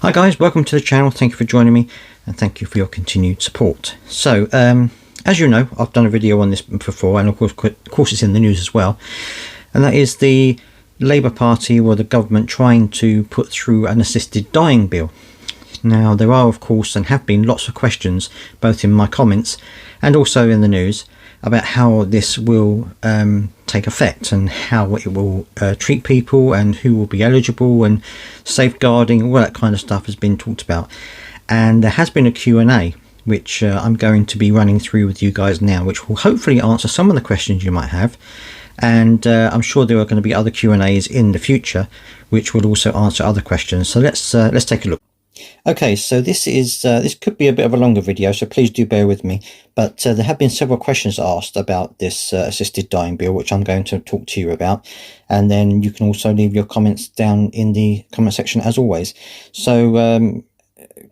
Hi guys, welcome to the channel. Thank you for joining me and thank you for your continued support. So as you know, I've done a video on this before, and of course it's in the news as well, and that is the Labour Party or the government trying to put through an assisted dying bill. Now there are of course and have been lots of questions both in my comments and also in the news about how this will take effect and how it will treat people and who will be eligible, and safeguarding, all that kind of stuff has been talked about. And there has been a Q&A which I'm going to be running through with you guys now, which will hopefully answer some of the questions you might have. And I'm sure there are going to be other Q&As in the future which will also answer other questions. So let's take a look. Okay, so this could be a bit of a longer video, so please do bear with me. But there have been several questions asked about this assisted dying bill, which I'm going to talk to you about. And then you can also leave your comments down in the comment section as always. So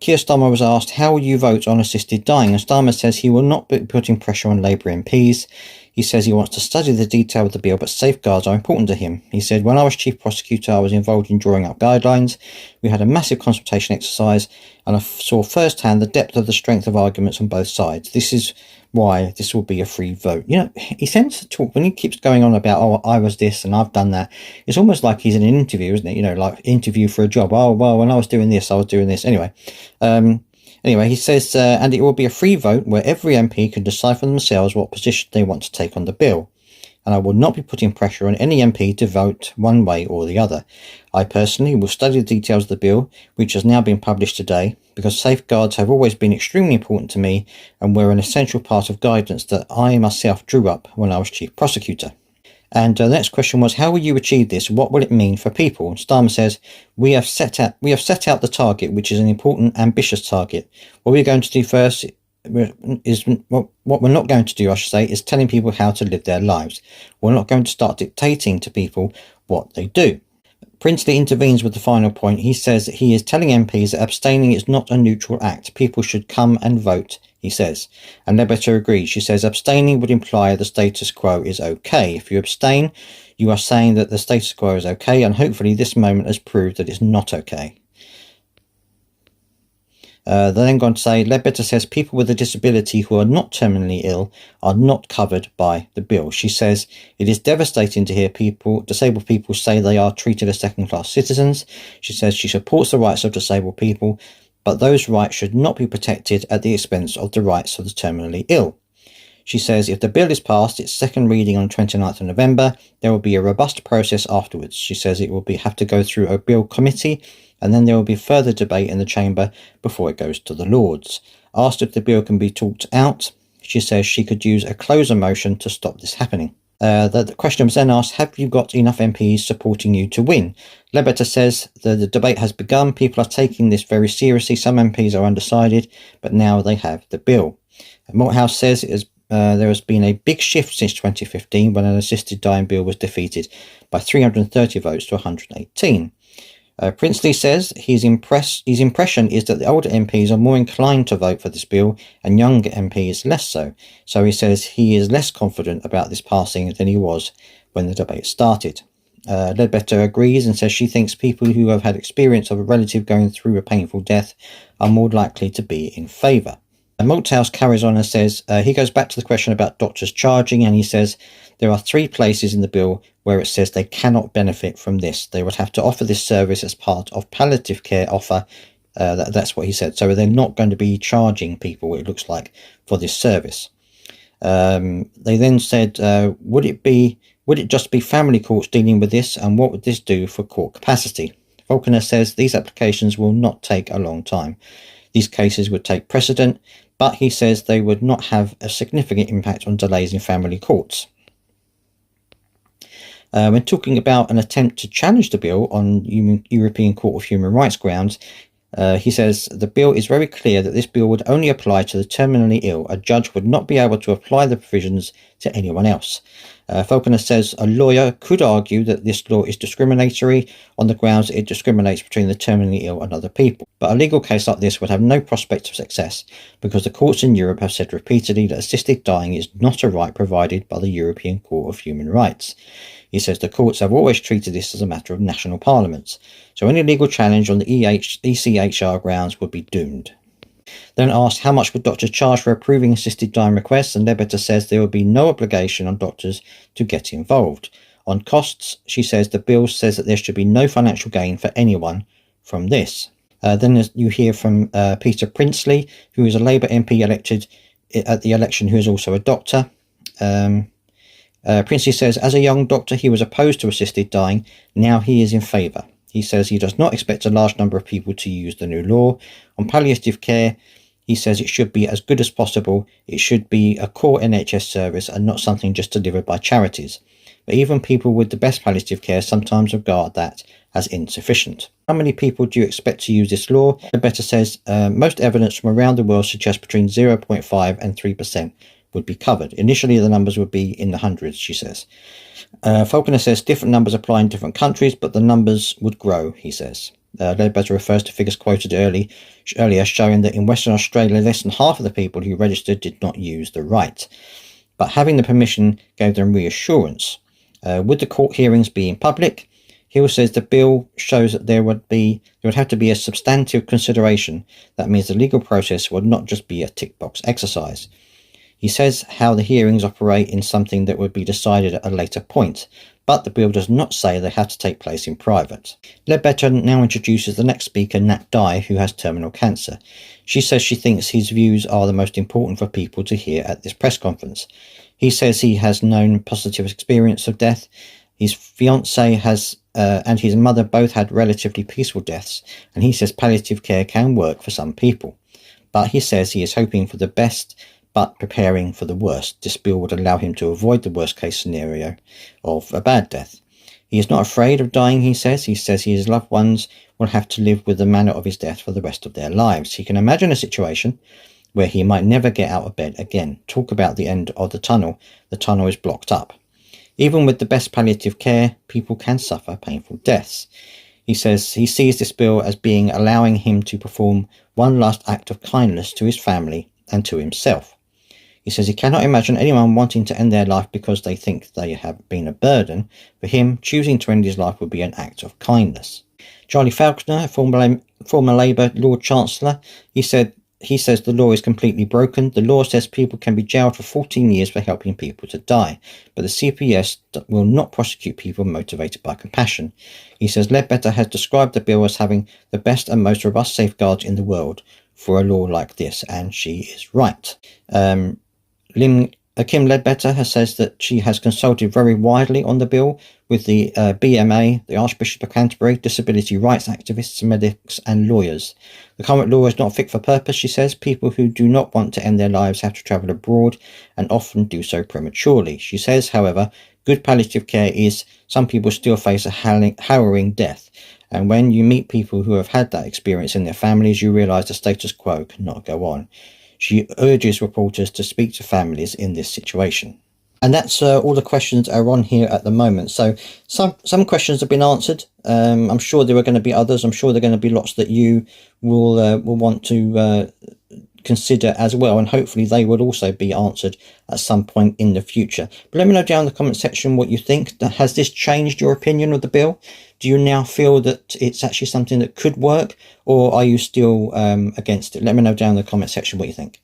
Keir Starmer was asked, how will you vote on assisted dying? And Starmer says he will not be putting pressure on Labour MPs. He says he wants to study the detail of the bill, but safeguards are important to him. He said, when I was Chief Prosecutor, I was involved in drawing up guidelines. We had a massive consultation exercise, and I saw firsthand the depth of the strength of arguments on both sides. This is why this will be a free vote. You know, he tends to talk, when he keeps going on about, oh, I was this and I've done that, it's almost like he's in an interview, isn't it? You know, like interview for a job. Oh, well, when I was doing this, I was doing this. Anyway, he says, and it will be a free vote where every MP can decide for themselves what position they want to take on the bill. And I will not be putting pressure on any MP to vote one way or the other. I personally will study the details of the bill, which has now been published today, because safeguards have always been extremely important to me and were an essential part of guidance that I myself drew up when I was Chief Prosecutor. And the next question was, how will you achieve this? What will it mean for people? And Starmer says, we have set out the target, which is an important, ambitious target. What we're going to do first is what we're not going to do, I should say, is telling people how to live their lives. We're not going to start dictating to people what they do. Princely intervenes with the final point. He says that he is telling MPs that abstaining is not a neutral act. People should come and vote, he says. And Ledbetter agrees. She says abstaining would imply the status quo is okay. If you abstain, you are saying that the status quo is okay, and hopefully this moment has proved that it's not okay. They then go on to say, Ledbetter says people with a disability who are not terminally ill are not covered by the bill. She says it is devastating to hear disabled people say they are treated as second-class citizens. She says she supports the rights of disabled people, but those rights should not be protected at the expense of the rights of the terminally ill. She says if the bill is passed, its second reading on 29th of November, there will be a robust process afterwards. She says it will have to go through a bill committee, and then there will be further debate in the chamber before it goes to the Lords. Asked if the bill can be talked out, she says she could use a closer motion to stop this happening. The question was then asked, have you got enough MPs supporting you to win? Ledbetter says the debate has begun. People are taking this very seriously. Some MPs are undecided, but now they have the bill. Malthouse says there has been a big shift since 2015 when an assisted dying bill was defeated by 330 votes to 118. Princely says his impression is that the older MPs are more inclined to vote for this bill and younger MPs less so. So he says he is less confident about this passing than he was when the debate started. Ledbetter agrees and says she thinks people who have had experience of a relative going through a painful death are more likely to be in favour. Malthouse carries on and says, he goes back to the question about doctors charging, and he says there are 3 places in the bill where it says they cannot benefit from this. They would have to offer this service as part of palliative care offer. That's what he said. So they're not going to be charging people, it looks like, for this service. They then said, would it just be family courts dealing with this, and what would this do for court capacity? Falconer says these applications will not take a long time. These cases would take precedent, but he says they would not have a significant impact on delays in family courts. When talking about an attempt to challenge the bill on European Court of Human Rights grounds, he says the bill is very clear that this bill would only apply to the terminally ill. A judge would not be able to apply the provisions to anyone else. Falconer says a lawyer could argue that this law is discriminatory on the grounds that it discriminates between the terminally ill and other people. But a legal case like this would have no prospect of success because the courts in Europe have said repeatedly that assisted dying is not a right provided by the European Court of Human Rights. He says the courts have always treated this as a matter of national parliaments, so any legal challenge on the ECHR grounds would be doomed. Then asked how much would doctors charge for approving assisted dying requests, and Ledbetter says there would be no obligation on doctors to get involved. On costs, she says the bill says that there should be no financial gain for anyone from this. Then you hear from Peter Princely, who is a Labour MP elected at the election, who is also a doctor. Princely says, as a young doctor, he was opposed to assisted dying. Now he is in favour. He says he does not expect a large number of people to use the new law. On palliative care, he says it should be as good as possible. It should be a core NHS service and not something just delivered by charities. But even people with the best palliative care sometimes regard that as insufficient. How many people do you expect to use this law? Ledbetter says most evidence from around the world suggests between 0.5 and 3% would be covered. Initially, the numbers would be in the hundreds, she says. Falconer says different numbers apply in different countries, but the numbers would grow, he says. Ledbetter refers to figures quoted earlier showing that in Western Australia, less than half of the people who registered did not use the right. But having the permission gave them reassurance. Would the court hearings be in public? Hill says the bill shows that there would have to be a substantive consideration. That means the legal process would not just be a tick box exercise. He says how the hearings operate in something that would be decided at a later point, but the bill does not say they have to take place in private. Ledbetter now introduces the next speaker, Nat Dye, who has terminal cancer. She says she thinks his views are the most important for people to hear at this press conference. He says he has known positive experience of death. His fiancée has and his mother both had relatively peaceful deaths, and he says palliative care can work for some people. But he says he is hoping for the best but preparing for the worst. This bill would allow him to avoid the worst case scenario of a bad death. He is not afraid of dying, he says. He says his loved ones will have to live with the manner of his death for the rest of their lives. He can imagine a situation where he might never get out of bed again. Talk about the end of the tunnel. The tunnel is blocked up. Even with the best palliative care, people can suffer painful deaths. He says he sees this bill as being allowing him to perform one last act of kindness to his family and to himself. He says he cannot imagine anyone wanting to end their life because they think they have been a burden. For him, choosing to end his life would be an act of kindness. Charlie Falconer, former Labour Lord Chancellor, he says the law is completely broken. The law says people can be jailed for 14 years for helping people to die, but the CPS will not prosecute people motivated by compassion. He says Ledbetter has described the bill as having the best and most robust safeguards in the world for a law like this, and she is right. Kim Ledbetter says that she has consulted very widely on the bill with the BMA, the Archbishop of Canterbury, disability rights activists, medics and lawyers. The current law is not fit for purpose, she says. People who do not want to end their lives have to travel abroad and often do so prematurely. She says, however, good palliative care is some people still face a harrowing death. And when you meet people who have had that experience in their families, you realise the status quo cannot go on. She urges reporters to speak to families in this situation. And that's all the questions are on here at the moment. So some questions have been answered. I'm sure there are going to be others. I'm sure there are going to be lots that you will want to consider as well, and hopefully they will also be answered at some point in the future. But let me know down in the comment section what you think. Has this changed your opinion of the bill? Do you now feel that it's actually something that could work, or are you still against it? Let me know down in the comment section what you think.